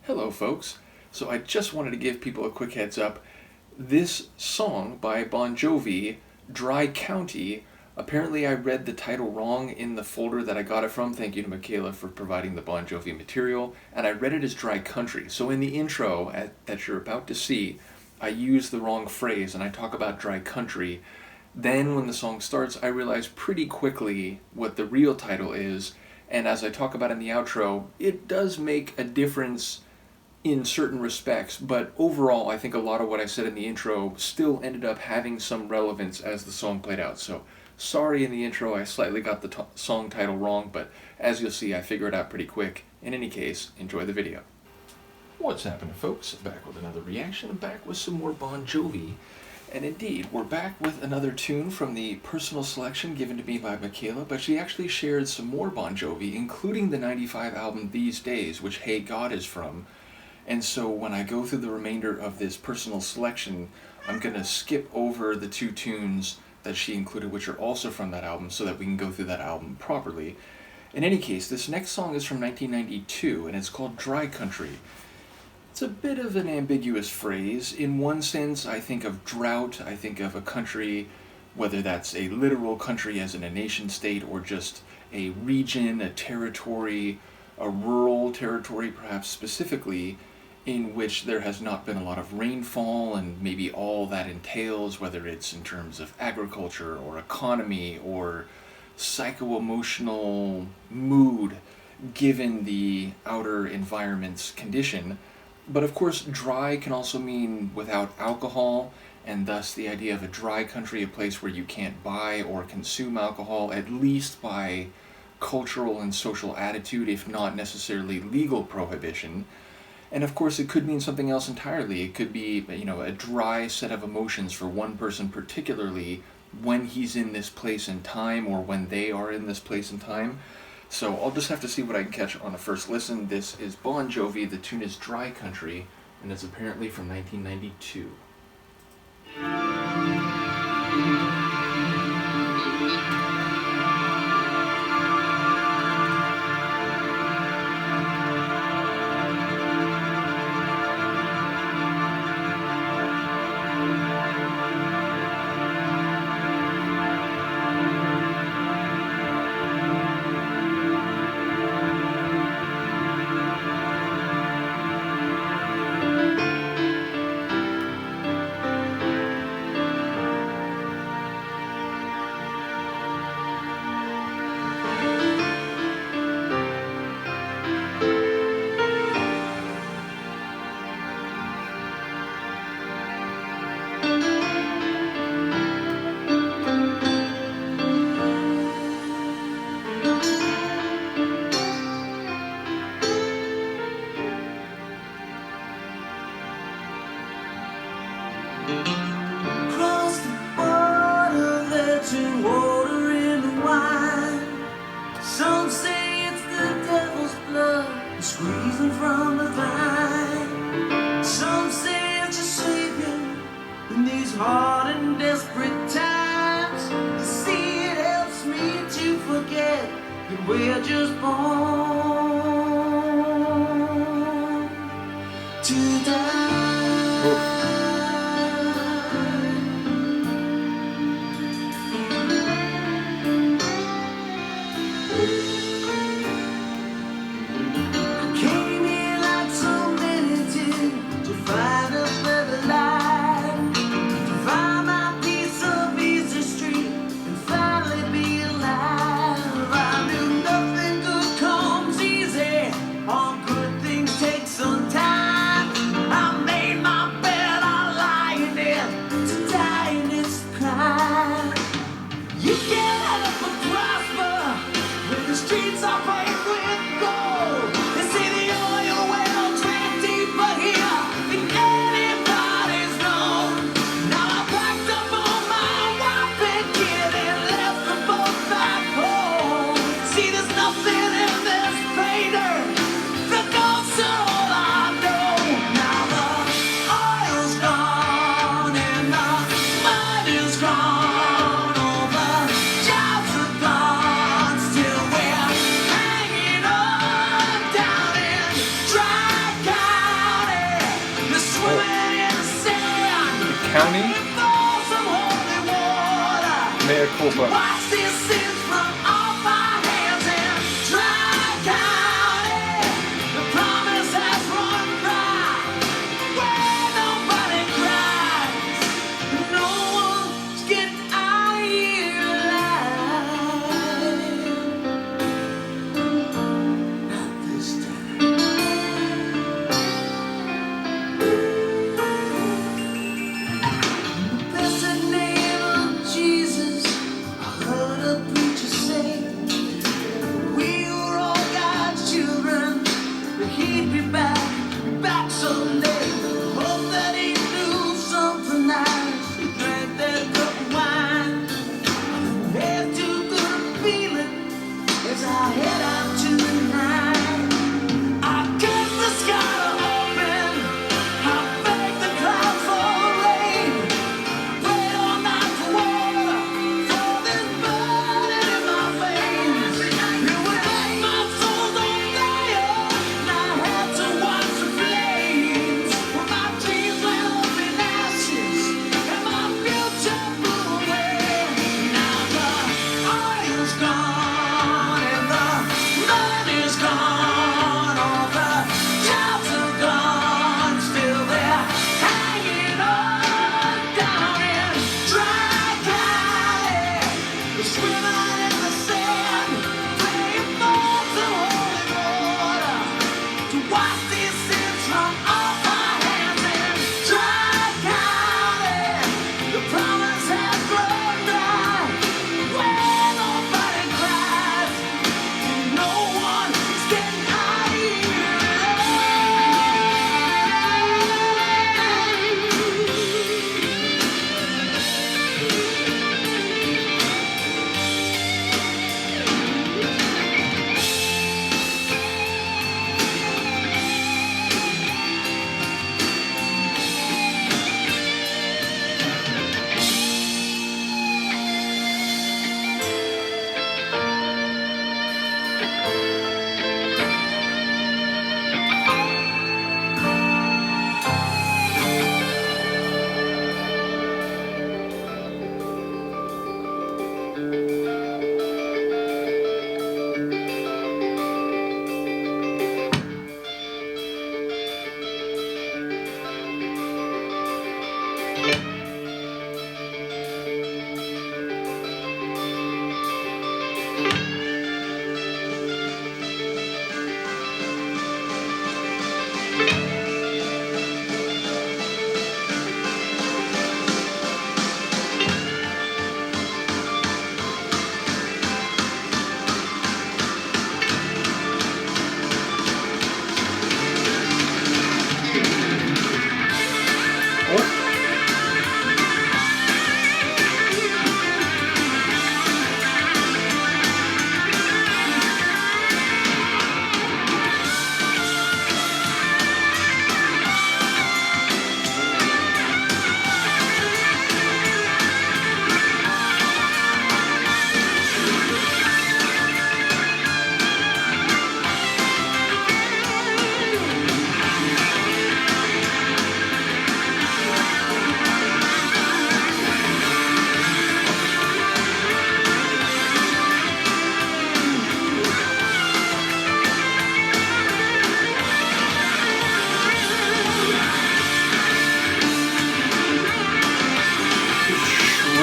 Hello folks. So I just wanted to give people a quick heads up. This song by Bon Jovi, Dry County, apparently I read the title wrong in the folder that I got it from. Thank you to Michaela for providing the Bon Jovi material. And I read it as Dry Country. So in the intro that you're about to see, I use the wrong phrase and I talk about Dry Country. Then when the song starts, I realize pretty quickly what the real title is. And as I talk about in the outro, it does make a difference in certain respects, but overall I think a lot of what I said in the intro still ended up having some relevance as the song played out. So sorry in the intro I slightly got the song title wrong, but as you'll see I figure it out pretty quick. In any case, enjoy the video. What's happening, folks? Back with another reaction, back with some more Bon Jovi. And indeed, we're back with another tune from the personal selection given to me by Michaela, but she actually shared some more Bon Jovi, including the '95 album These Days, which Hey God is from. And so when I go through the remainder of this personal selection, I'm going to skip over the two tunes that she included, which are also from that album, so that we can go through that album properly. In any case, this next song is from 1992, and it's called Dry Country. It's a bit of an ambiguous phrase. In one sense, I think of drought, I think of a country, whether that's a literal country as in a nation state, or just a region, a territory, a rural territory perhaps specifically, in which there has not been a lot of rainfall, and maybe all that entails, whether it's in terms of agriculture or economy or psycho-emotional mood given the outer environment's condition. But of course, dry can also mean without alcohol, and thus the idea of a dry country, a place where you can't buy or consume alcohol, at least by cultural and social attitude, if not necessarily legal prohibition. And of course it could mean something else entirely. It could be, a dry set of emotions for one person particularly when he's in this place and time, or when they are in this place and time. So I'll just have to see what I can catch on a first listen. This is Bon Jovi, the tune is Dry Country, and it's apparently from 1992. Across the border, they're turning water into wine. Some say it's the devil's blood squeezing from the vine. Some say it's a savior in these hard and desperate times. They say it helps me to forget that we're just born to die. Easy County. Mea culpa.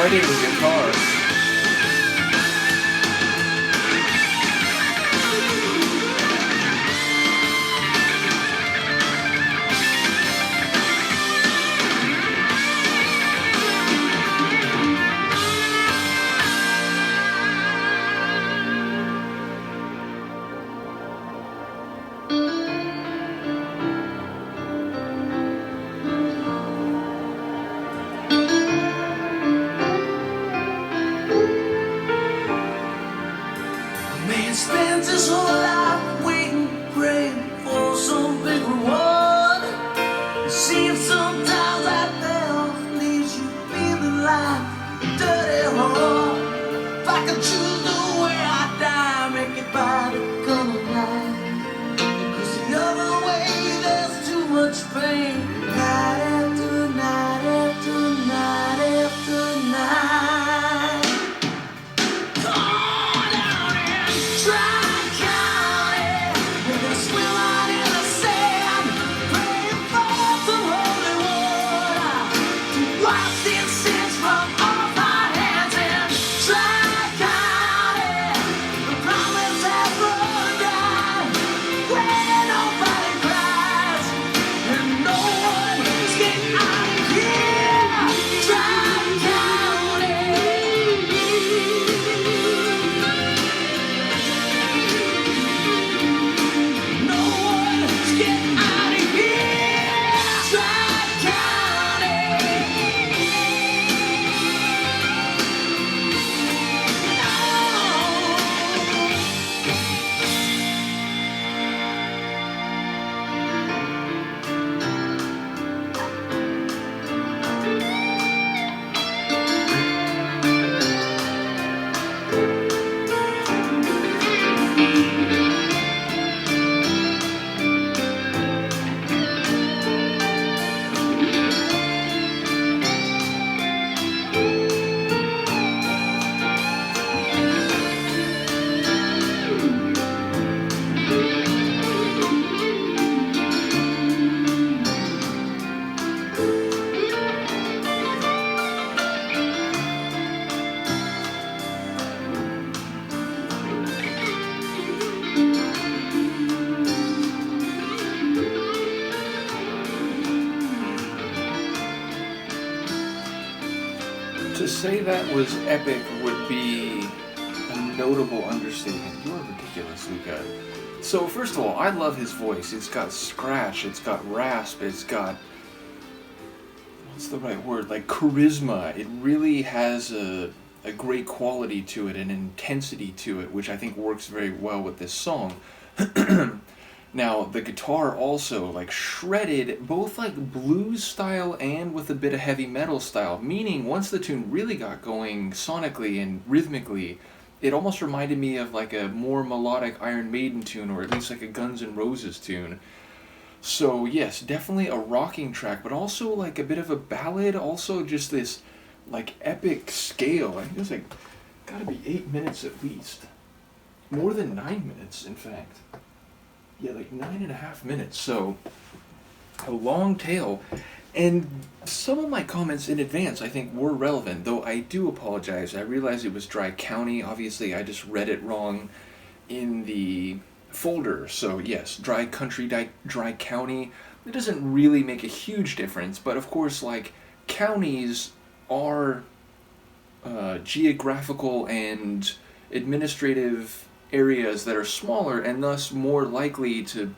shredding guitar. To say that was epic would be a notable understatement. You are ridiculous, Luca. So first of all, I love his voice. It's got scratch, it's got rasp, it's got, what's the right word? Like charisma. It really has a great quality to it, an intensity to it, which I think works very well with this song. Now, the guitar also, like, shredded, both like blues style and with a bit of heavy metal style, meaning once the tune really got going sonically and rhythmically, it almost reminded me of like a more melodic Iron Maiden tune, or at least like a Guns N' Roses tune. So yes, definitely a rocking track, but also like a bit of a ballad, also just this like epic scale. I think it's like, gotta be 8 minutes at least. More than 9 minutes, in fact. Yeah, like 9.5 minutes, so a long tail. And some of my comments in advance, I think, were relevant, though I do apologize. I realized it was Dry County. Obviously, I just read it wrong in the folder. So yes, Dry Country, Dry County. It doesn't really make a huge difference, but of course, like, counties are geographical and administrative areas that are smaller and thus more likely to,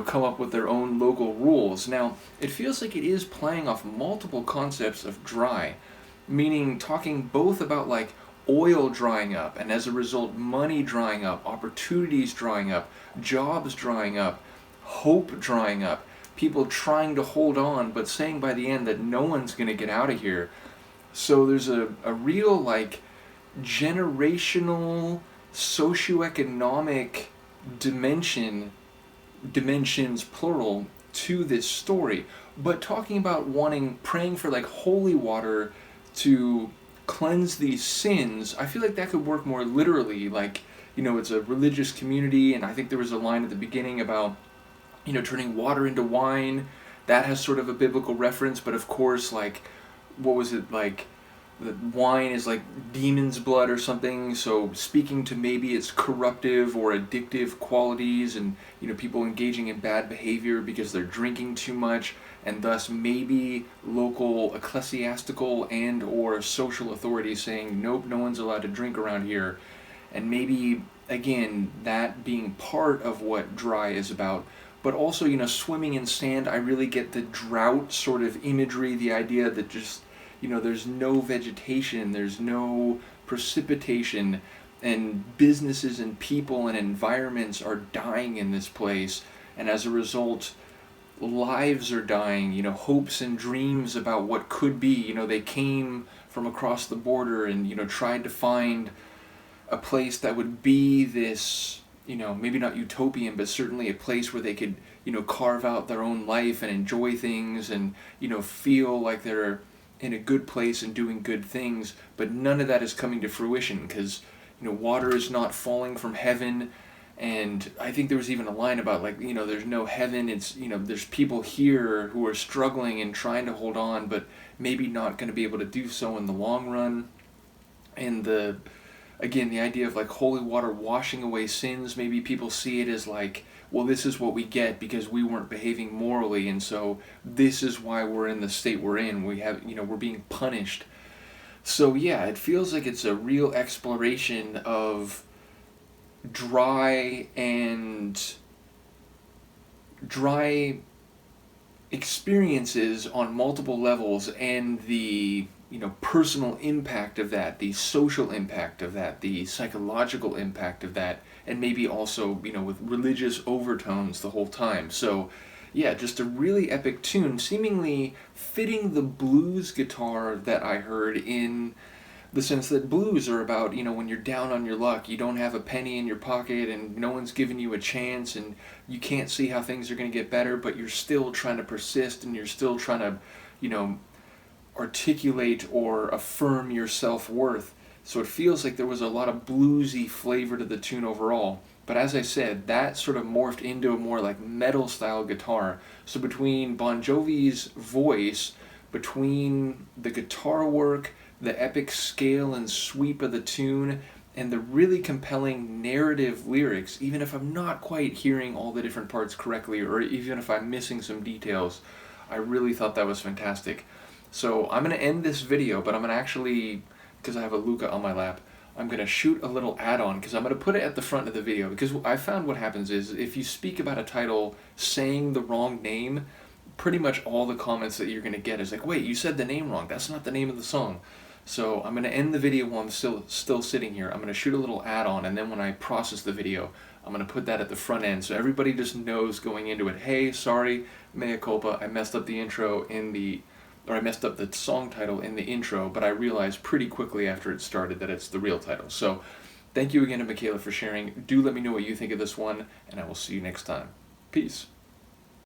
come up with their own local rules. Now, it feels like it is playing off multiple concepts of dry, meaning talking both about like oil drying up and as a result money drying up, opportunities drying up, jobs drying up, hope drying up, people trying to hold on but saying by the end that no one's going to get out of here. So there's a real like generational socioeconomic dimensions plural to this story, but talking about praying for like holy water to cleanse these sins, I feel like that could work more literally, like, it's a religious community, and I think there was a line at the beginning about, turning water into wine. That has sort of a biblical reference, but of course, like, what was it, like, the wine is like demon's blood or something, so speaking to maybe its corruptive or addictive qualities and, people engaging in bad behavior because they're drinking too much, and thus maybe local ecclesiastical and or social authorities saying, nope, no one's allowed to drink around here. And maybe, again, that being part of what dry is about. But also, swimming in sand, I really get the drought sort of imagery, the idea that just, there's no vegetation, there's no precipitation, and businesses and people and environments are dying in this place, and as a result, lives are dying, hopes and dreams about what could be, they came from across the border and, tried to find a place that would be this, maybe not utopian, but certainly a place where they could, carve out their own life and enjoy things and, feel like they're in a good place and doing good things, but none of that is coming to fruition because, water is not falling from heaven. And I think there was even a line about like, there's no heaven, it's, there's people here who are struggling and trying to hold on, but maybe not going to be able to do so in the long run. And the idea of like holy water washing away sins, maybe people see it as like, well, this is what we get because we weren't behaving morally, and so this is why we're in the state we're in. We have, we're being punished. So yeah, it feels like it's a real exploration of dry experiences on multiple levels, and the personal impact of that, the social impact of that, the psychological impact of that, and maybe also, with religious overtones the whole time. So, yeah, just a really epic tune, seemingly fitting the blues guitar that I heard, in the sense that blues are about, when you're down on your luck, you don't have a penny in your pocket, and no one's giving you a chance, and you can't see how things are going to get better, but you're still trying to persist, and you're still trying to, articulate or affirm your self-worth. So it feels like there was a lot of bluesy flavor to the tune overall. But as I said, that sort of morphed into a more like metal style guitar. So between Bon Jovi's voice, between the guitar work, the epic scale and sweep of the tune, and the really compelling narrative lyrics, even if I'm not quite hearing all the different parts correctly, or even if I'm missing some details, I really thought that was fantastic. So I'm going to end this video, but I'm going to actually, because I have a Luca on my lap, I'm going to shoot a little add-on, because I'm going to put it at the front of the video, because I found what happens is if you speak about a title saying the wrong name, pretty much all the comments that you're going to get is like, wait, you said the name wrong. That's not the name of the song. So I'm going to end the video while I'm still sitting here. I'm going to shoot a little add-on, and then when I process the video, I'm going to put that at the front end so everybody just knows going into it, hey, sorry, mea culpa, I messed up the intro or I messed up the song title in the intro, but I realized pretty quickly after it started that it's the real title. So thank you again to Michaela for sharing. Do let me know what you think of this one, and I will see you next time. Peace.